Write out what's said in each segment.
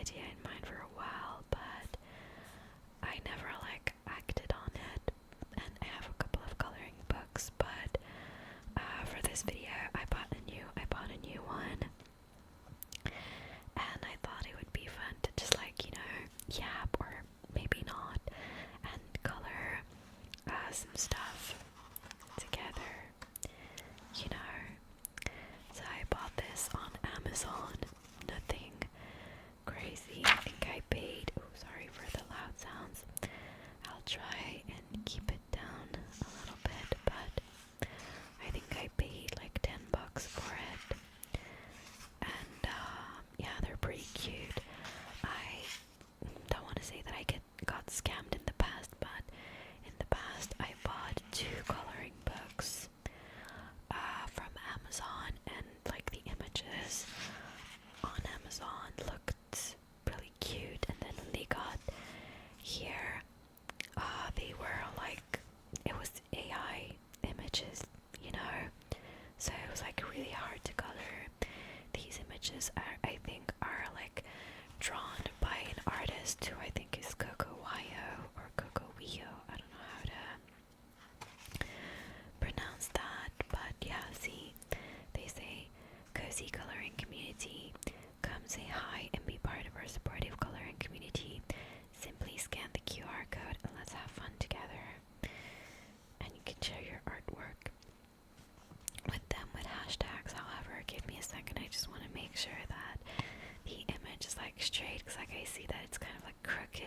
idea in mind for a while, but I never like acted on it. And I have a couple of coloring books, but for this video I bought a new one, and I thought it would be fun to just like, yap or maybe not, and color some stuff together, So I bought this on Amazon, nothing crazy. I think I paid, oh sorry for the loud sounds, I'll try and keep it down a little bit, but I think I paid like $10 for it, and yeah, they're pretty cute. I don't want to say that I got scammed in the past, but in the past I bought 2 coloring books from Amazon, and like the images on Amazon looked really cute, and then when they got here, they were like, it was AI images, so it was like really hard to color. These images I think are like drawn by an artist who I think is 𝑠𝑠u𝑝𝑝𝑜𝑟𝑡 or 𝑠𝑠u𝑝𝑜𝑟𝑡, I don't know how to pronounce that, but yeah, see, they say, cozy coloring community, come say hi and be part of our supportive coloring community. Simply scan the QR code and let's have fun together. And you can share your artwork with them with hashtags. However, give me a second, I just want to make sure that the image is like straight, because like I see that it's kind of like crooked.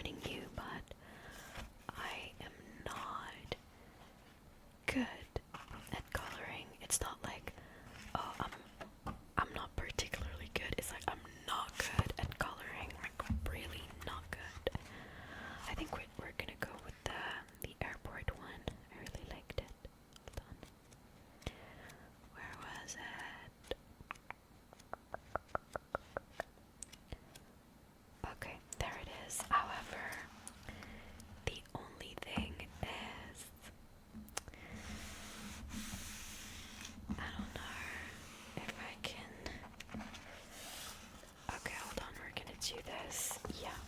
warning you, but I am not good at coloring. It's not like, oh, I'm not particularly good. It's like I'm not good at coloring. Like really not good. I think we're gonna go with the airport one. I really liked it. Hold on. Where was it? Okay, there it is. However, the only thing is, I don't know if I can. Okay, hold on, we're gonna do this. Yeah.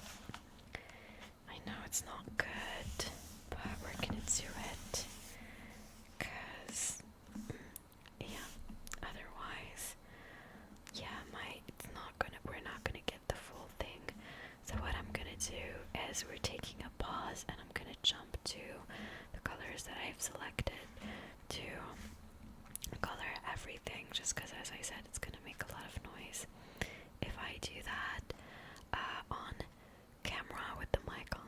I know it's not good, but we're gonna do it. Cause, yeah, otherwise, yeah, we're not gonna get the full thing. So what I'm gonna do is we're taking a pause and I'm gonna jump to the colors that I've selected to color everything, just because, as I said, it's gonna make a lot of noise if I do that on camera with the mic on.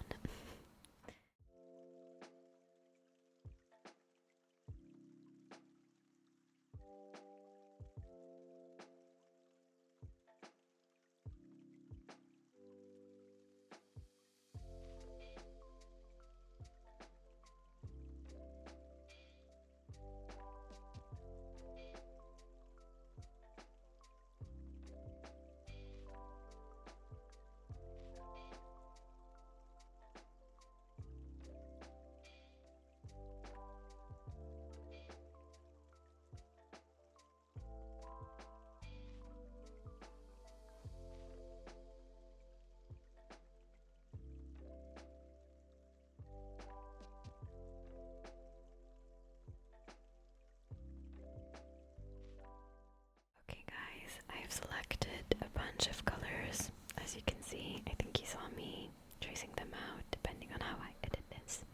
Okay guys, I have selected a bunch of colors. As you can see, I think you saw me tracing them out depending on how I edit this.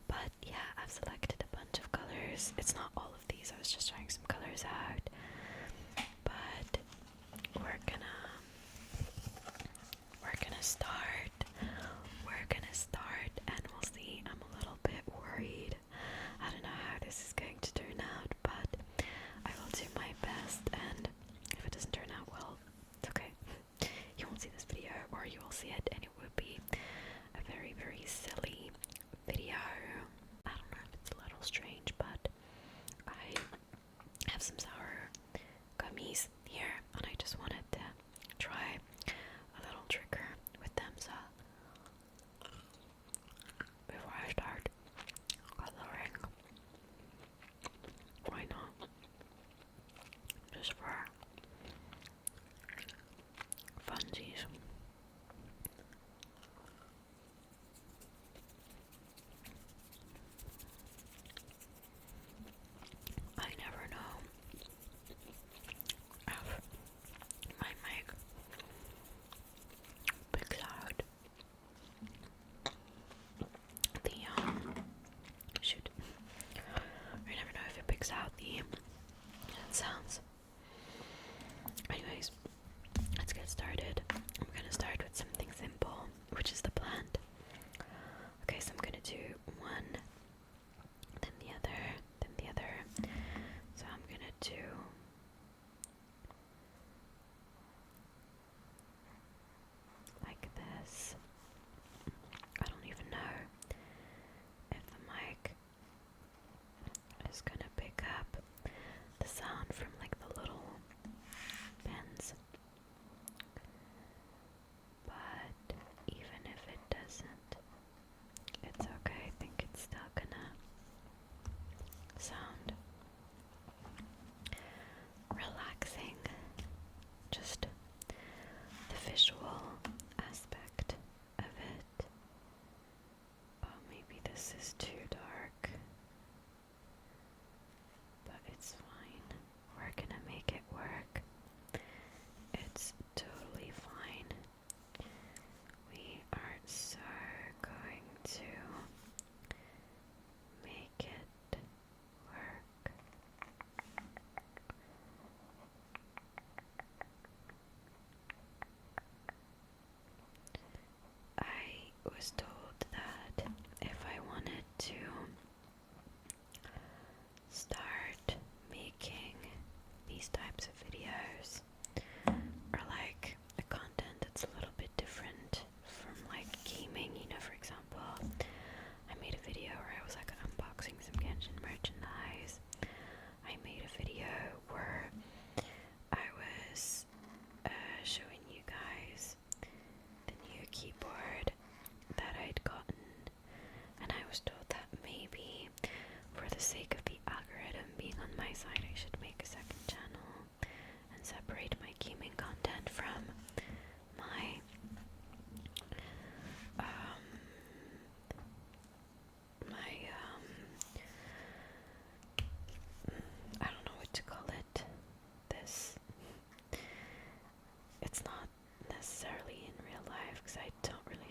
But yeah, I've selected a bunch of colors. It's not all of these, I was just trying some colors out. But we're gonna start. And we'll see. I'm a little bit worried. I don't know how this is going to turn out, but I will do my best, and if it doesn't turn out well, it's okay. You won't see this video, or you will see it, and it will be a very, very silly video. I don't know if it's a little strange, but I have some sour gummies here, and I just wanted to try a little trigger with them, so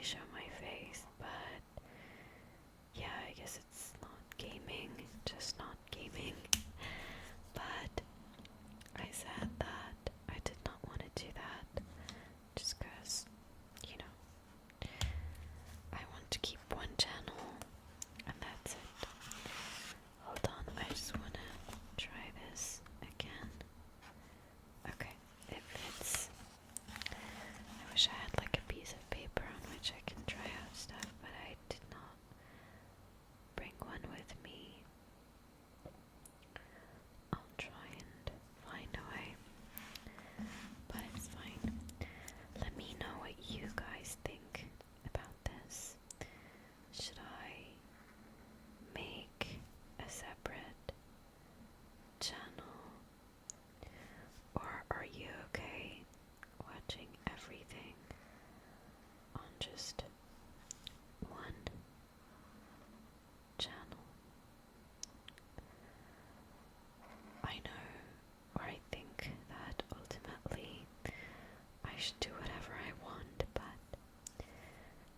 show my face, but yeah, I guess it's not gaming, just not gaming. But I said that I did not want to do that just because, you know, I want to keep one channel and that's it. Hold on, I just want to try this again. Okay, it fits. I wish I had like a piece of paper on which I can try out stuff, but I did not bring one with me. I'll try and find a way, but it's fine. Let me know what you guys think about this. Should I make a separate channel, or are you okay watching everything on just one channel? I know, or I think that ultimately I should do whatever I want, but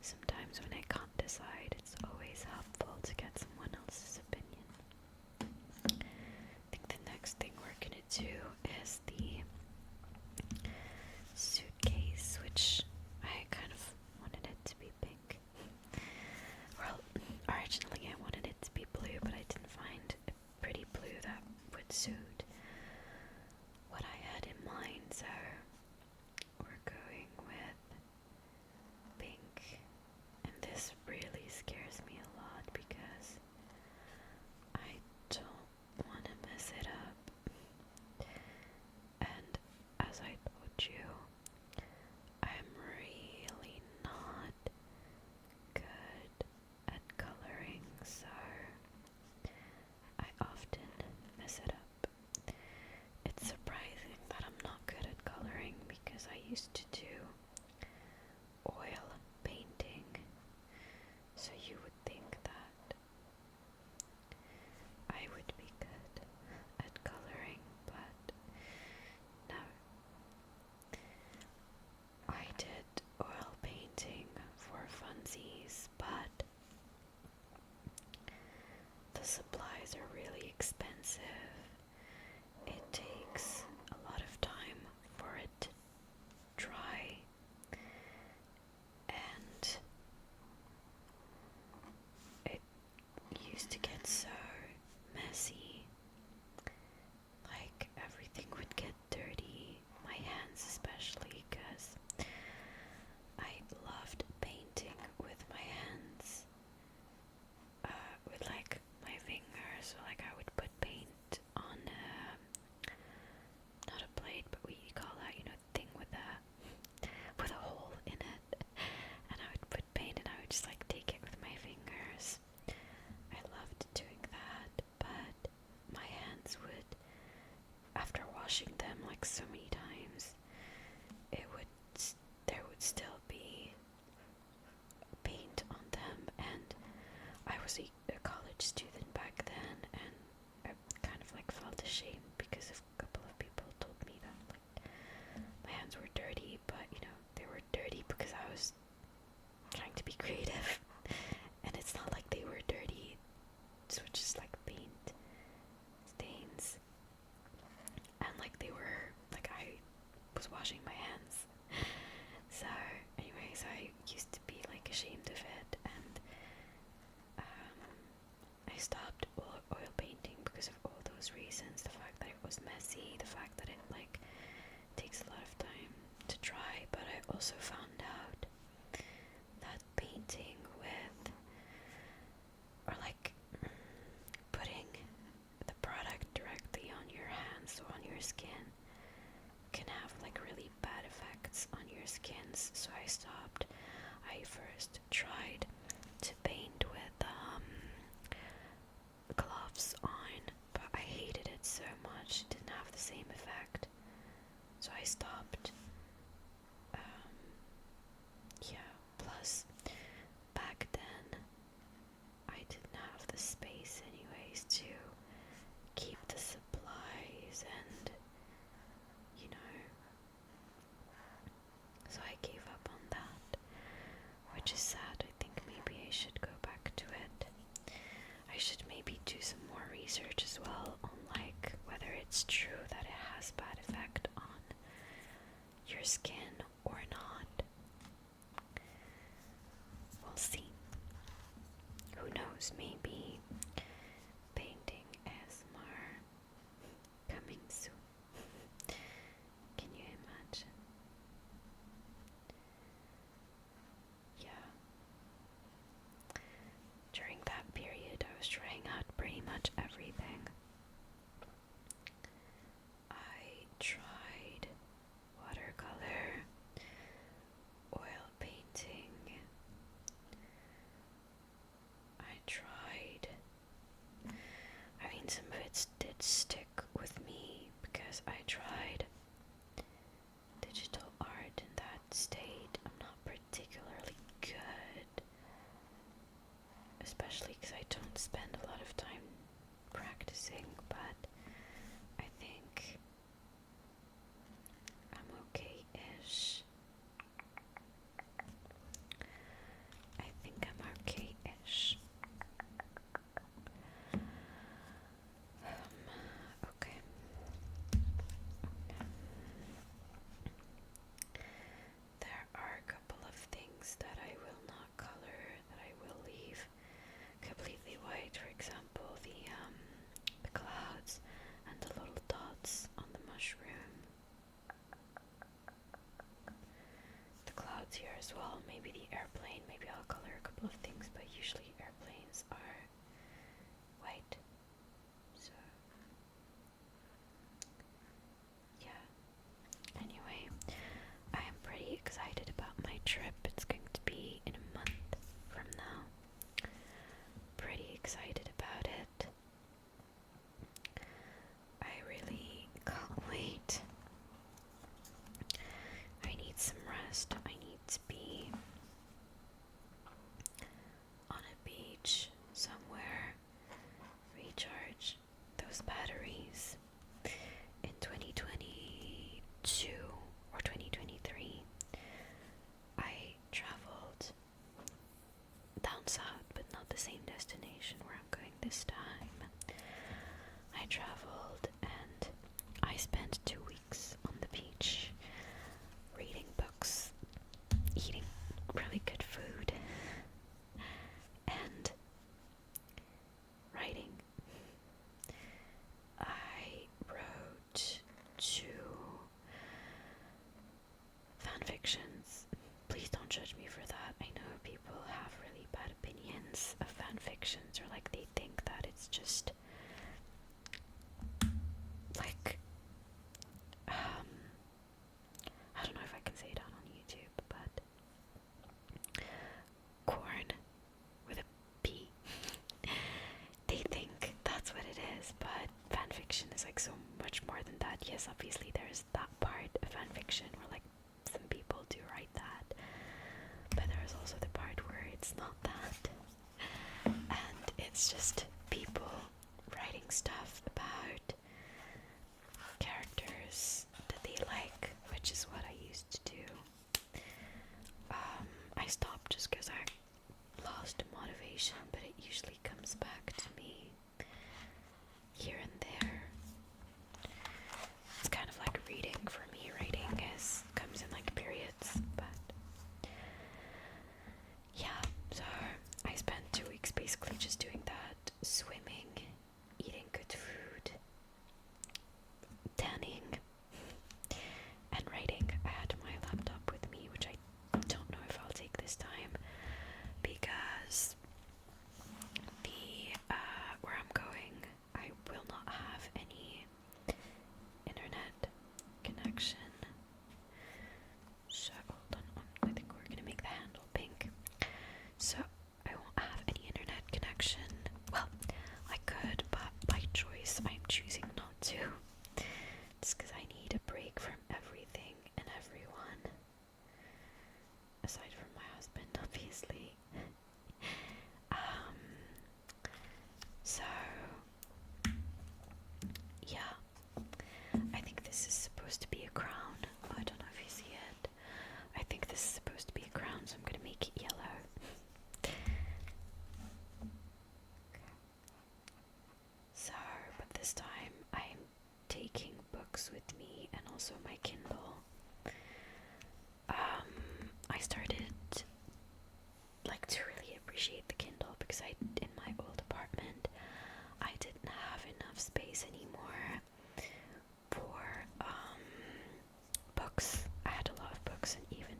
sometimes when I can't decide, it's always helpful to get someone else's opinion. I think the next thing we're gonna do is the suitcase, which I kind of wanted it to be pink. Well, originally I wanted it to be blue, but I didn't find a pretty blue that would suit what I had in mind, so we're going with pink. And this really scares me a lot because I don't want to mess it up. And as I told you, I'm really not good at coloring, so I often mess it up. It's surprising that I'm not good at coloring because I used to do oil painting, so you would think that I would be good at coloring, but no. I did oil painting for funsies, but the supplies are really expensive. It takes a lot of time for it to dry, and it used to get so messy. Like, everything would get dirty, my hands especially, because I loved painting with my hands, with like my fingers. So like I would put paint on not a plate, but we call that, you know, thing with a hole in it, and I would put paint and I would just like take it with my fingers. I loved doing that, but my hands would, after washing them like so many times, there would still be paint on them, and I was a college student back then, and I kind of like felt ashamed because a couple of people told me that like my hands were dirty, but you know, they were dirty because I was trying to be creative, and it's not like they were dirty, so it's just like paint stains, and like they were, like I was washing my hands. So anyways, I used to be like ashamed of it, and I stopped oil painting because of all those reasons. The fact that it was messy, the fact that it like takes a lot of time to dry, but I also found out that painting with, or like putting the product directly on your hands, so on your skin, can have like really bad effects on your skins. So I stopped. I first tried to paint with gloves on, but I hated it so much, it didn't have the same effect, so I stopped. Yeah, plus back then I didn't have the space anyways to keep the supplies, and you know, so I gave up on that, which is your skin or not. We'll see. Who knows, maybe painting ASMR coming soon. Can you imagine? Yeah. During that period, I was trying out pretty much everything. I tried watercolor, oil painting. I tried. I mean, some of it did stick with me because I tried digital art in that state. I'm not particularly good, especially because I don't spend a lot of time practicing, but I think I'm okay-ish. I think I'm okay-ish. Okay. There are a couple of things that I will not color, that I will leave completely white. For example, the clouds and the little dots on the mushroom. The clouds here as well, maybe the airplane, maybe I'll color a couple of things, but usually airplanes are white. So, yeah. Anyway, I am pretty excited about my trip. It's going to be in a month from now. Pretty excited about it. I really can't wait. I need some rest. I need to be on a beach somewhere, recharge those batteries. In 2022 or 2023, I traveled down south, but not the same destination where I'm going this time. I traveled and I spent 2 weeks on the beach, reading books, eating really good food, and writing. I wrote 2 fan fictions. Please don't judge me for that. I know people have really bad opinions of fan fictions, or like they think that it's just like I don't know if I can say it out on YouTube, but corn with a P. They think that's what it is, but fanfiction is like so much more than that. Yes, obviously there's that part of fanfiction where like some people do write that, but there's also the part where it's not that, and it's just people writing stuff about characters that they like, which is what I used to do. I stopped just because I lost motivation, but it usually comes back to me here and there. It's kind of like reading for me. Writing comes in like periods, but yeah. So I spent 2 weeks basically just doing that.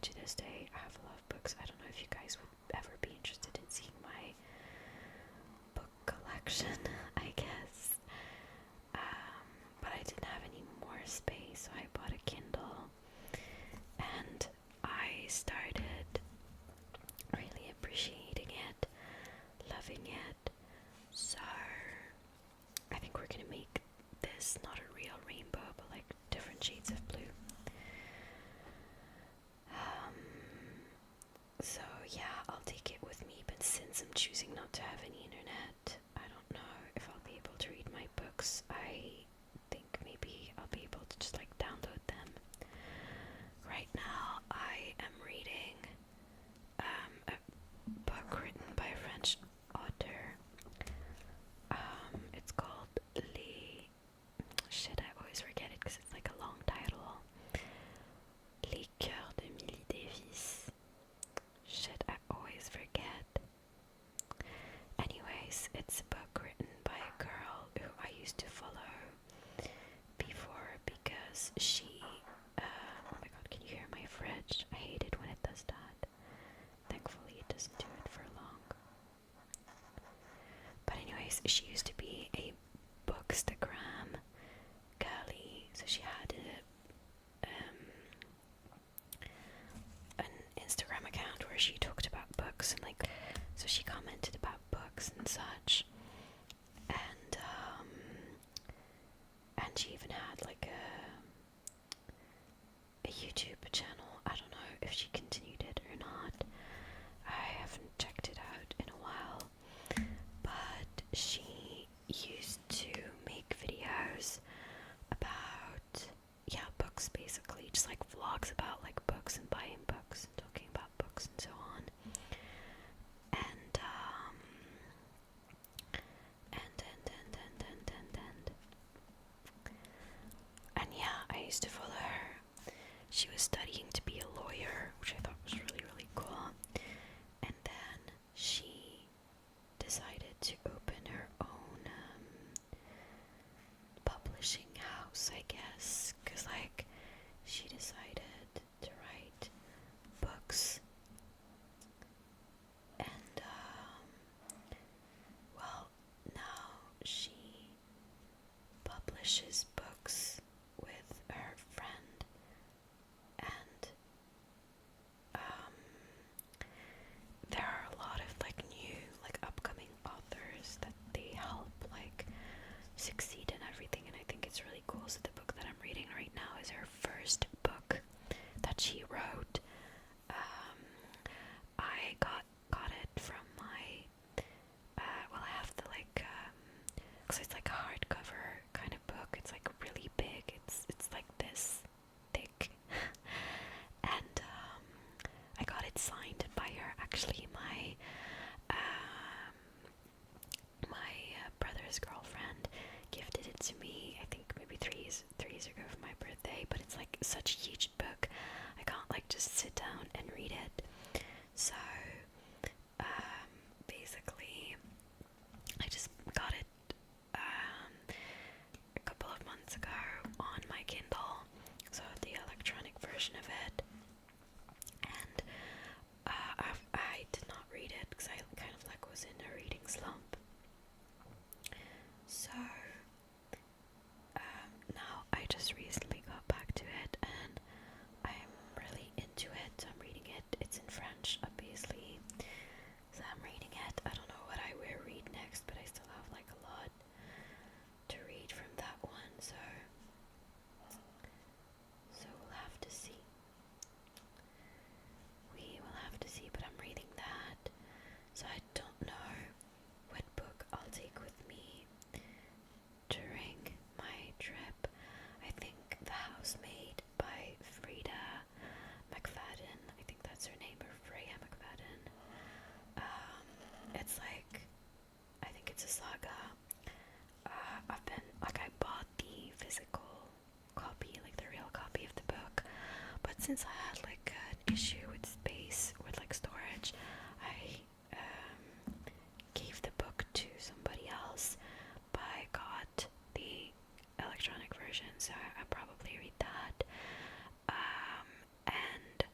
to this day, I have a lot of books. I don't know if you guys would ever be interested in seeing my book collection, I guess. But I didn't have any more space, so I bought a Kindle, and I started really appreciating it, loving it. So I think we're gonna make this not a real rainbow, but like different shades of blue. So yeah, I'll take it with me, but since I'm choosing not to have any internet, I don't know if I'll be able to read my books. I think maybe I'll be able to just like download them. Right now I am reading a book written by a French author. It's called I always forget it because it's like a long title. 𝑠𝑜𝑐𝑖𝑎𝑙. I always forget. Anyways, it's a book written by a girl who I used to follow before because she, oh my god, can you hear my fridge? I hate it when it does that. Thankfully it doesn't do it for long. But anyways, she used to be a bookstagram girly, so she had an Instagram account where she talked about books and like, so she commented about books and such, and she even had like a YouTube channel. I don't know if she continued it or not. I haven't checked it out in a while, but she used to make videos about, yeah, books basically, just like vlogs about like books and buying books and talking about books and so on. And yeah, I used to follow her. She was studying to be a lawyer, which I thought was really, really cool. And then she decided to open her own publishing house, I guess, because like she decided to write books, and well, now she publishes books with her friend, and there are a lot of like new, like upcoming authors that they help like succeed in everything, and I think it's really cool. So the book that I'm reading right now is her first book that she wrote. I got it from my well, I have the like because it's like a hardcover kind of book. It's like really big. It's like this thick, and I got it signed by her. Actually, my brother's girlfriend gifted it to me, I think maybe three years ago for my birthday, but it's like such a huge book, I can't like just sit down and read it. So basically I just got it a couple of months ago on my Kindle, so the electronic version of it, and I did not read it because I kind of like was in a reading slump. So now I just recently got back to it and I'm really into it. So I'm reading it. It's in French, obviously. So I'm reading it. I don't know what I will read next, but I still have like a lot to read from that one. So we'll have to see. We will have to see, but I'm reading that. So I don't know what book I'll take with me during my trip. I think The Housemaid by Frida McFadden. I think that's her name, or Freya McFadden. It's like, I think it's a saga. I bought the physical copy, like the real copy of the book, but since I had like an issue with space, with like storage, I gave the book to somebody else, but I got the electronic version, so I'll probably read that. And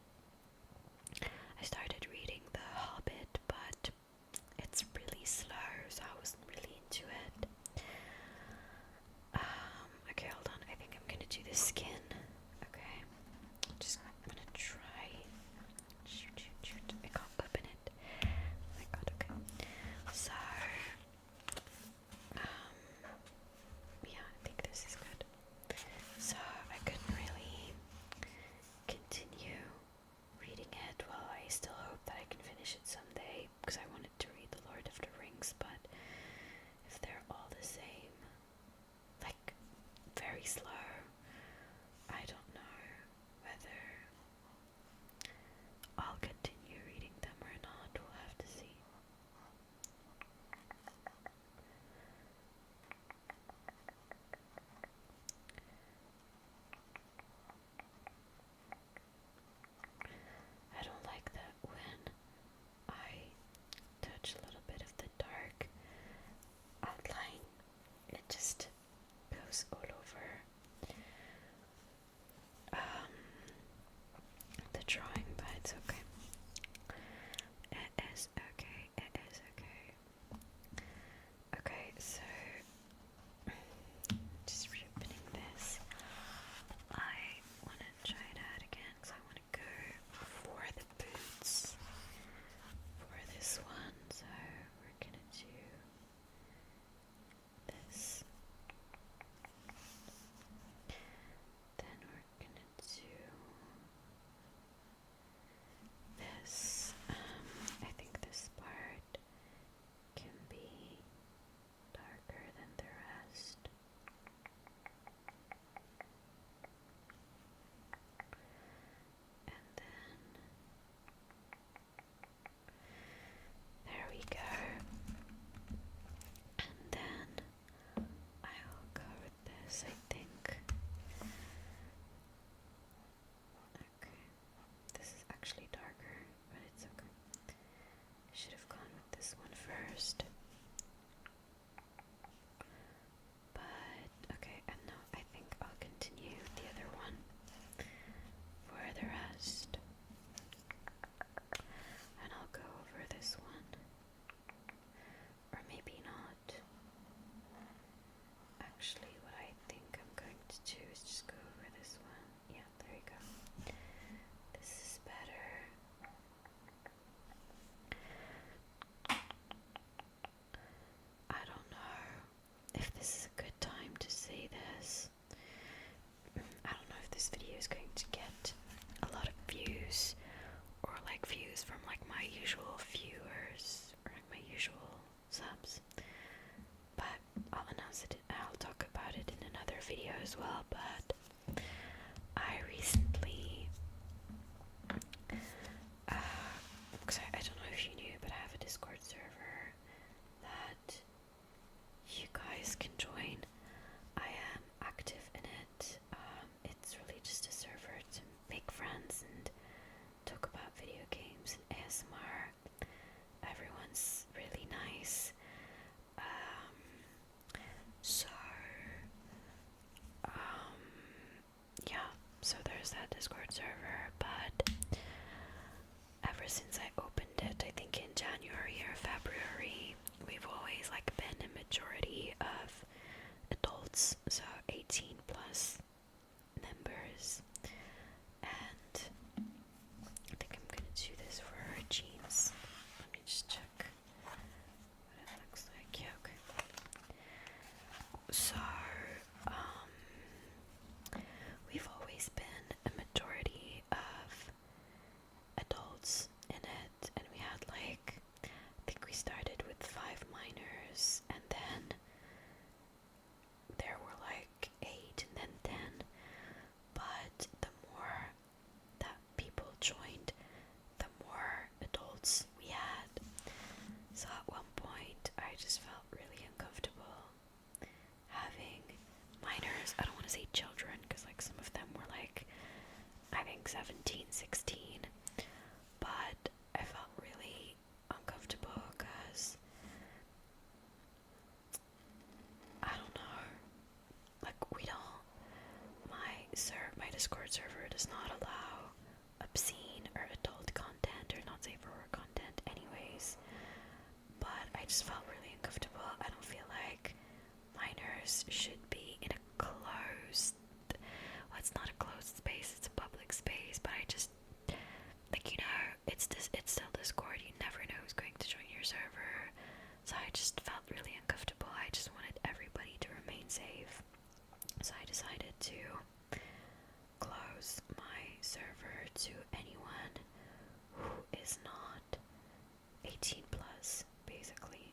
server, but ever since I opened it, I think in January or February, we've always like been a majority of adults, so 18 plus members. And I think I'm gonna do this for her jeans. Let me just check what it looks like. Yeah, okay. So, we've always been a majority of adults in it, and we had like, I think we started with 5 minors, and then there were like 8 and then 10, but the more that people joined, the more adults we had. So at one point I just felt really uncomfortable having minors. I don't want to say children, because like some of them were like, I think 17, 16, but I felt really uncomfortable because I don't know, like my Discord server does not allow obscene or adult content or not safe for work content anyways, but I just felt really uncomfortable. I don't feel like minors should be in a closed, well, it's not a closed space, it's a public space, but I just, like, you know, it's still Discord, you never know who's going to join your server, so I just felt really uncomfortable. I just wanted everybody to remain safe, so I decided to close my server to anyone who is not 18 plus, basically.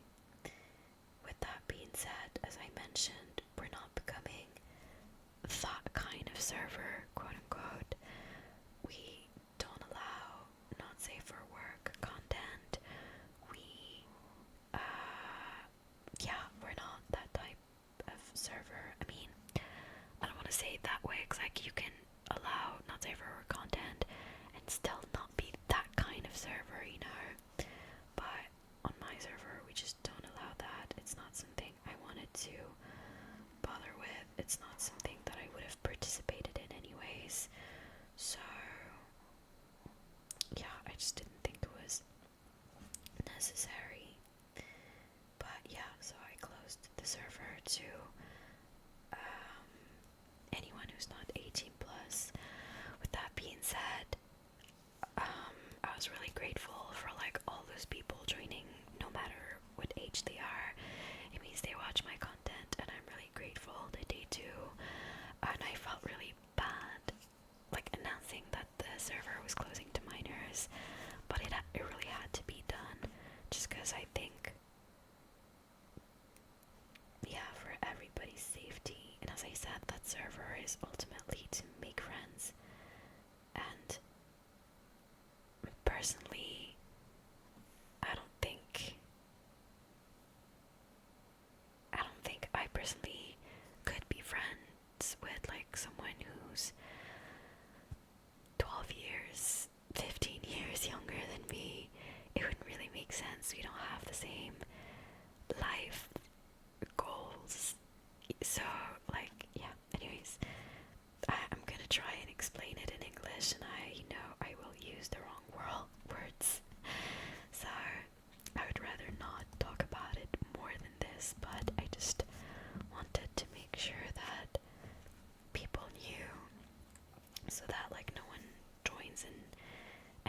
With that being said, as I mentioned, we're not becoming that kind of server, quote unquote. We don't allow not safe for work content. We're not that type of server. I mean, I don't want to say it that way, because like, you can allow not safe for work content and still not be that kind of server, you know. But on my server, we just don't allow that. It's not something I wanted to bother with. It's not something that I would have participated in anyways. So yeah, I just didn't think it was necessary. But yeah, so I closed the server to anyone who's not 18 plus. With that being said, I was really grateful for like all those people joining, no matter what age they are. It means they watch my content, and I'm really grateful that they do. And I felt really bad, like, announcing that the server was closing to minors, but it really had to be done, just because I think, yeah, for everybody's safety. And as I said, that server is ultimately to make friends, and personally, I don't think I personally could be friends with like someone who's 12 years, 15 years younger than me. It wouldn't really make sense. We don't have the same life goals. So like, yeah, anyways, I'm gonna try and explain it in English, and I know I will use the wrong words, so I would rather not talk about it more than this, but I just wanted to make sure that people knew, so that like no one joins and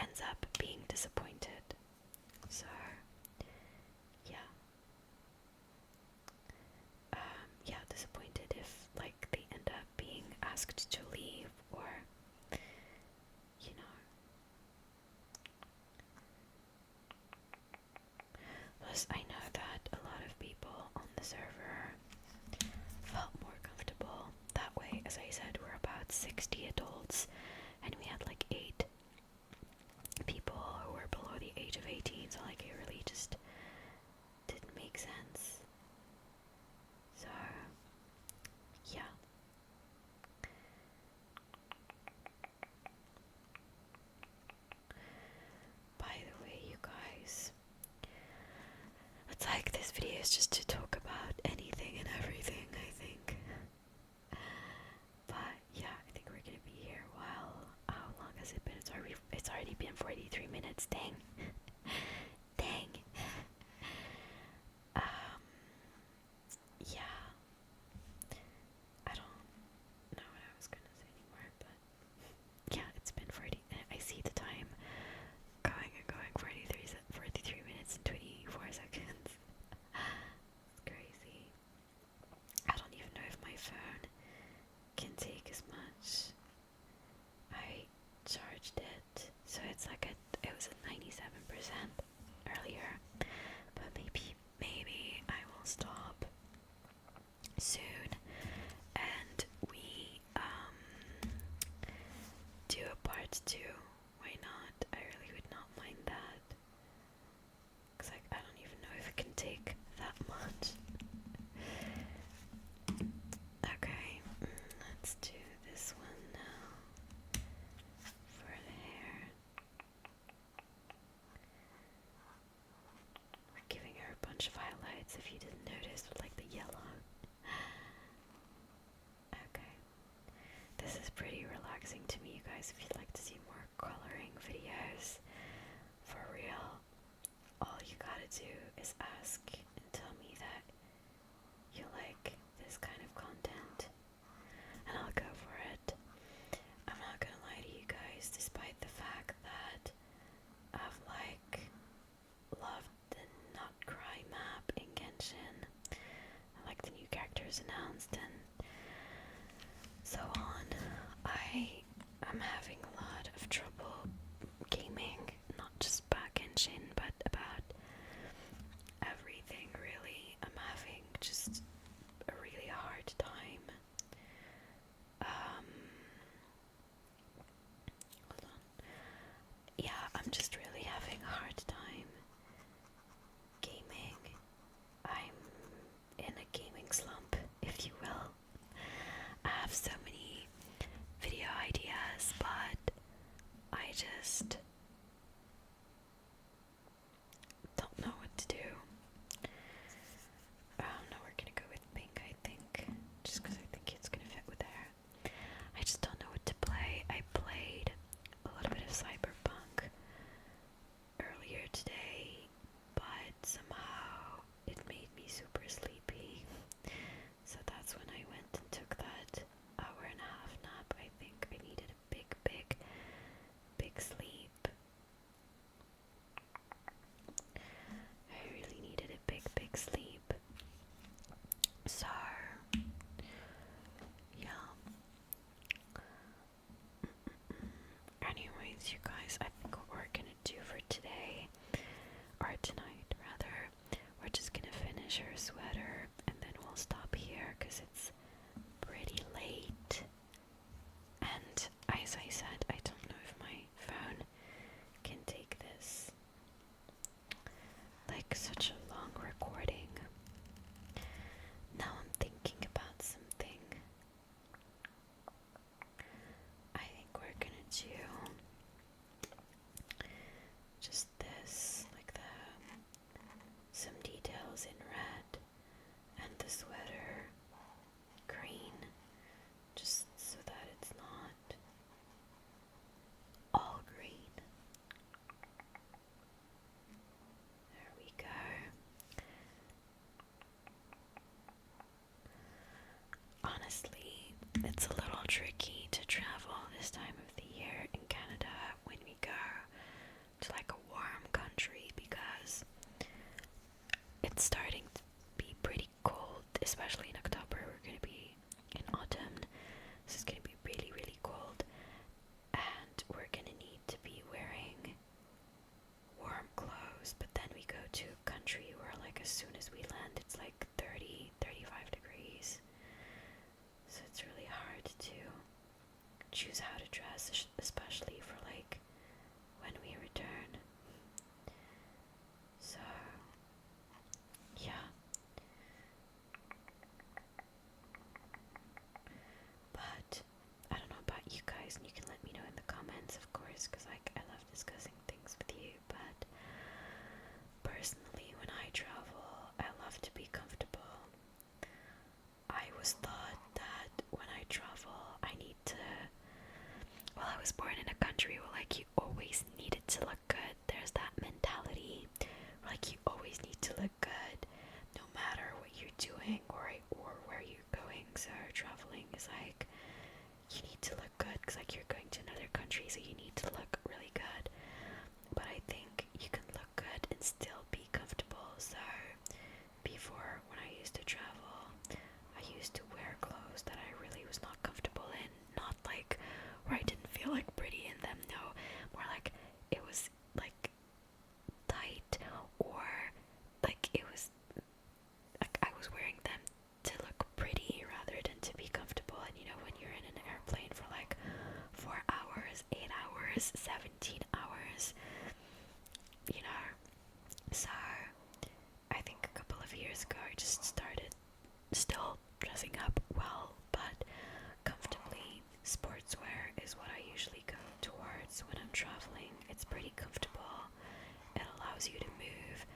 ends up being disappointed. So yeah, disappointed if like they end up being asked to leave, or you know. Plus, I know that a lot of people on the server felt more comfortable that way. As I said, we're about 60 adults, and we had like 8 people who were below the age of 18, so like, it really just didn't make sense. So yeah. By the way, you guys, it's like this video is just to talk about anything and everything, I think. But yeah, I think we're gonna be here a while. How long been 43 minutes. Dang. Dang. Yeah. I don't know what I was gonna say anymore, but yeah, it's been 40. I see the time going and going. 43 minutes and 24 seconds. It's crazy. I don't even know if my phone can take as much. I charged it, so it's like it was at 97% earlier, but maybe I will stop soon and we do a part 2. Why not? I really would not mind that, because I don't even know if it can take that much. Okay, let's do this one now for the hair. We're giving her a bunch of highlights, if you didn't notice, with like the yellow. Okay, this is pretty relaxing to me, you guys. If you'd like to see more coloring videos for real, all you gotta do is ask and tell me that you like this kind of content, and I'll go for it. I'm not gonna lie to you guys, despite the fact that I've loved the Not Cry map in Genshin, I like the new characters announced and so on, I'm having a lot of trouble gaming, not just about Genshin, but about everything really. I'm having just a really hard time. Hold on. Yeah, I'm just really having a hard time gaming. I'm in a gaming slump, if you will. I have so many video ideas, but I just don't know what to do. No, we're gonna go with pink, I think, just because I think it's gonna fit with the hair. I just don't know what to play. I played a little bit of Cyberpunk earlier today, but somehow it made me super sleepy. So that's when I went and took that hour and a half nap. I think I needed a big sleep. I really needed a big sleep. So, yeah. Anyways, you guys, I think what we're gonna do for today, or tonight rather, we're just gonna finish her sweater and then we'll stop here because it's pretty late. And as I said, I don't know if my phone can take this. Like such a long recording. Now I'm thinking about something. I think we're gonna do just this, like some details in red and the sweater green, just so that it's not all green. There we go. dressing up well but comfortably. Sportswear is what I usually go towards when I'm traveling. It's pretty comfortable. It allows you to move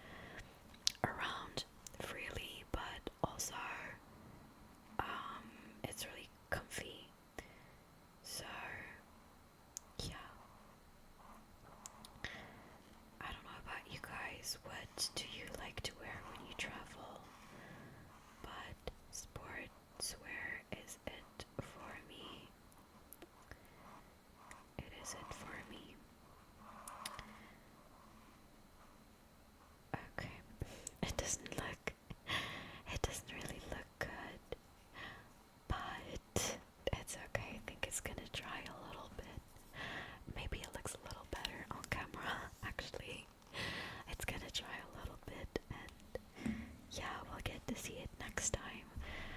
around freely, but also it's really comfy. So yeah, I don't know about you guys. What do you like to wear when you travel? But sportswear is it for me. It is it for me. Okay. It doesn't really look good, but it's okay. I think it's gonna dry a little bit. Maybe it looks a little better on camera, actually. It's gonna dry a little bit, and yeah, we'll get to see it next time.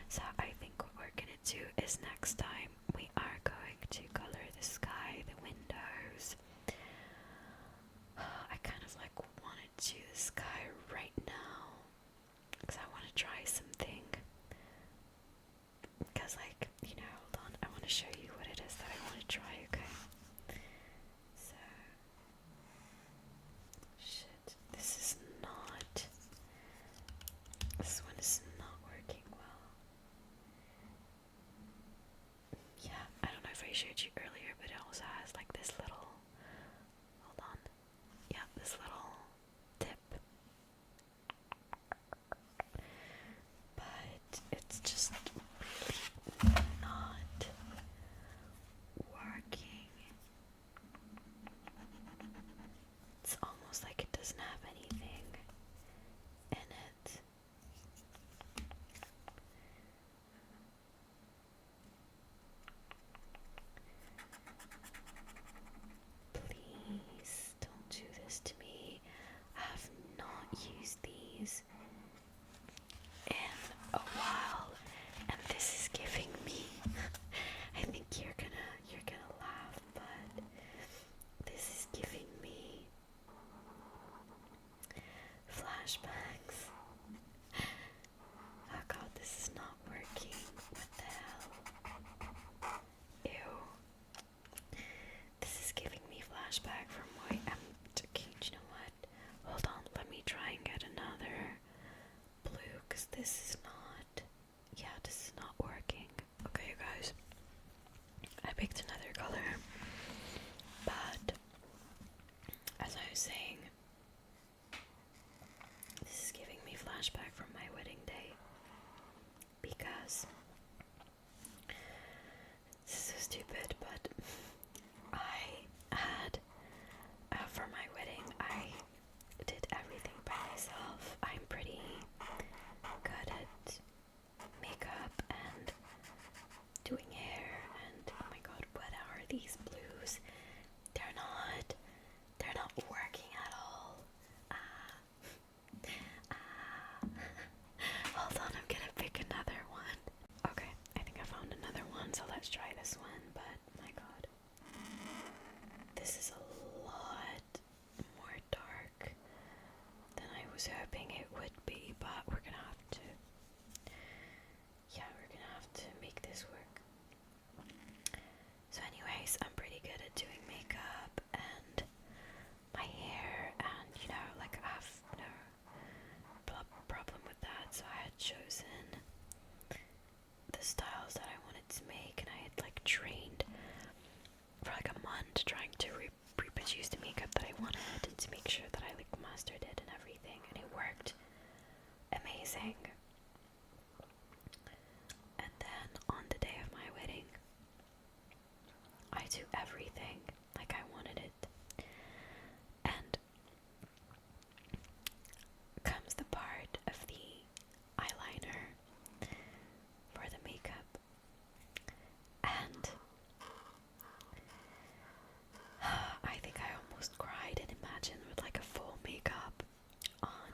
So I think what we're gonna do is next time we are going to color the sky, the windows. I kind of like want to do the sky right now because I want to try something. Because, like, you know, hold on, I want to show you what it is that I want to try, okay? So, shit, this one is not working well. Yeah, I don't know if I showed you earlier, but it also has like this little, hold on, yeah, this little tip. But it's just really not working. It's almost like it doesn't have anything in it. Please don't do this to me. I have not used these in a while, and this is giving me I think you're gonna laugh, but this is giving me flashbacks. Oh god, this is not working. What the hell? Ew. This is giving me flashback from why I'm okay, you know what? Hold on, let me try and get another blue, because this is not, yeah, this is not working. Okay, you guys, I picked another color, but as I was saying, this is giving me flashback from my wedding day, because this is so stupid, but I had, for my wedding, I did everything by myself. I'm pretty good at makeup and doing hair, and oh my god, what are these blues? They're not working at all. Hold on, I'm gonna pick another one. Okay, I think I found another one, so let's try this one, but my god. This is a lot more dark than I was hoping it would be, but we're gonna have to, yeah, we're gonna have to make this work. So anyways, I'm pretty good at doing makeup and my hair, and you know, like I have no problem with that, so I had chosen the styles that I wanted to make, and I had like trained for like a month trying to reproduce the makeup that I wanted and to make sure that I like mastered it and everything, and it worked amazing. And then on the day of my wedding, I do everything like I wanted it, and comes the part of the eyeliner for the makeup, and I think I almost cried. And imagine with like a full makeup on,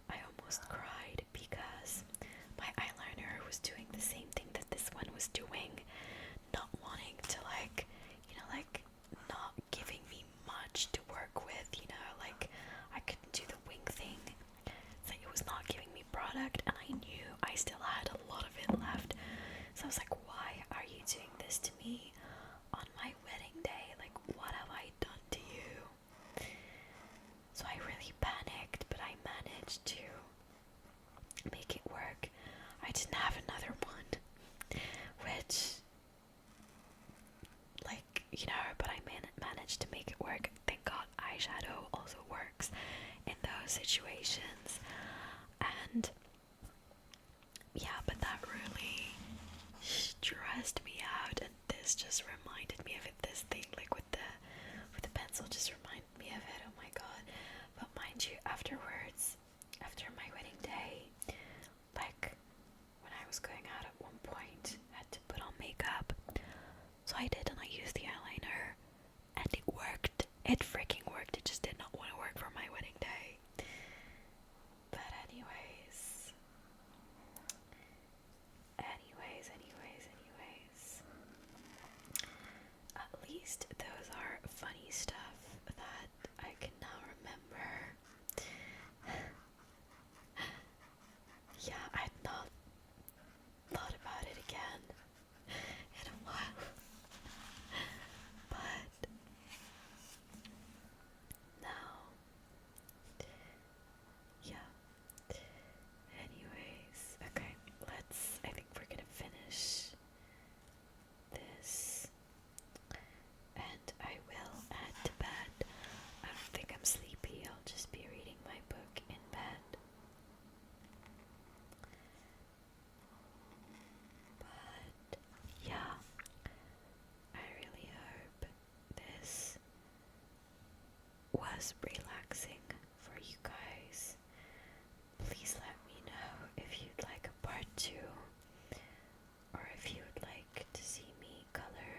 I almost cried because my eyeliner was doing the same thing that this one was doing, not wanting to like, you know, like not giving me much to work with, you know, like I couldn't do the wing thing. It's like it was not giving me product, and I knew I still had a lot of it left, was like, why are you doing this to me on my wedding day? Like, what have I done to you? So I really panicked, but I managed to make it work. I didn't have another one, which, like, you know, but I managed to make it work. Thank God eyeshadow also works in those situations. And yeah, but that really stressed me out, and this just reminded me of it. This thing, like with the pencil, just reminded me of it. Oh my god! But mind you, afterwards, after my wedding day, like when I was going out at one point, I had to put on makeup. So I did, and I used the eyeliner, and it worked. It freaking worked. It just did not want to work for my wedding day. But anyways, at least those are funny stuff that I can now remember. Yeah, I've not thought about it again in a while. But now, yeah. Anyways, okay, I think we're gonna finish this, and I will head to bed. I don't think I'm sleepy, I'll just be reading my book in bed. But yeah, I really hope this was relaxing for you guys. Please let me know if you'd like a part 2, or if you would like to see me color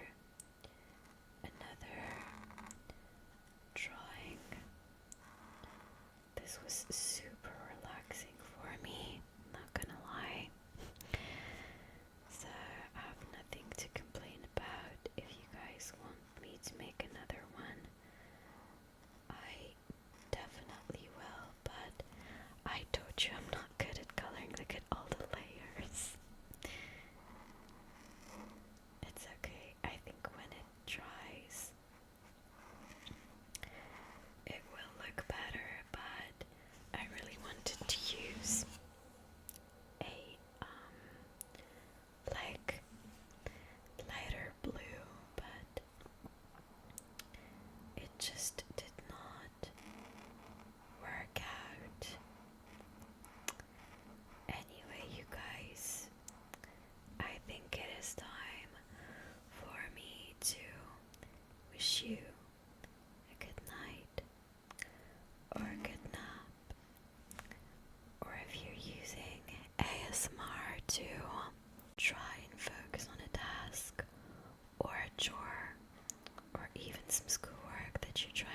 another drawing. This was super relaxing for me, not gonna lie. So I have nothing to complain about. If you guys want me to make another one, I definitely will, but I told you I'm not good at coloring. Look at all the layers. It's okay. I think when it dries, it will look better, but I really wanted to use a like lighter blue, but it just did not work out. Anyway, you guys, I think it is time for me to wish you a good night, or a good nap, or if you're using ASMR to try and focus on a task or a chore, or even some schoolwork that you're trying